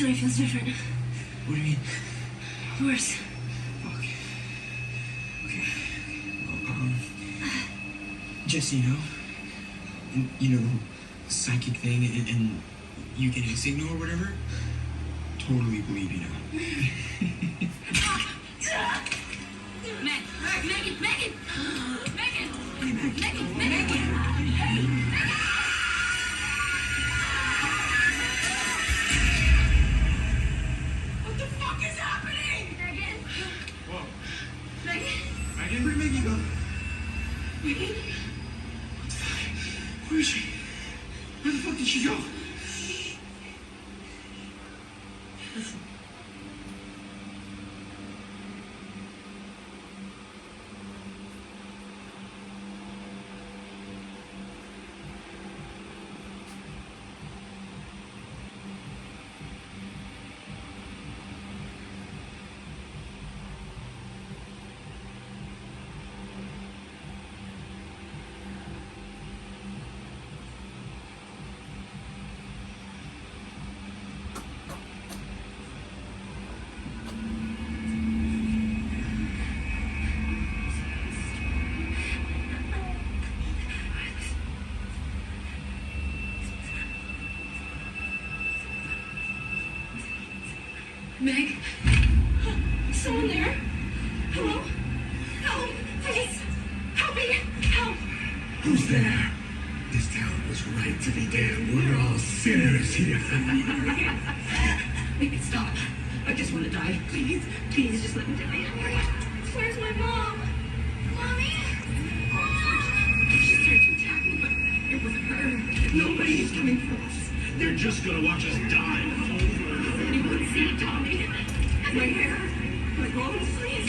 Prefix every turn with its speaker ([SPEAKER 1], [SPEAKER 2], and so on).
[SPEAKER 1] Tonight feels different.
[SPEAKER 2] What do you mean?
[SPEAKER 1] Worse.
[SPEAKER 2] Okay. Okay. Well, Jesse, you know, psychic thing and you getting a signal or whatever? Totally believe you now.
[SPEAKER 1] Megan! Megan!
[SPEAKER 2] What the fuck is happening?
[SPEAKER 1] Megan!
[SPEAKER 2] Whoa.
[SPEAKER 1] Megan!
[SPEAKER 2] Megan, where'd Megan go?
[SPEAKER 1] Megan!
[SPEAKER 2] Where is she? Where the fuck did she go?
[SPEAKER 1] Listen. Meg? Someone there? Hello? Help! Please! Help me! Help!
[SPEAKER 3] Who's there? This town was right to be damned. We're all sinners here.
[SPEAKER 1] Make it stop. I just want to die. Please, please, just let me die. Where's my mom? Mommy? She started to attack me, but it wasn't her. Nobody is coming for us.
[SPEAKER 3] They're just gonna watch us die.
[SPEAKER 1] Anyone see Tommy? My hair? My bones, please.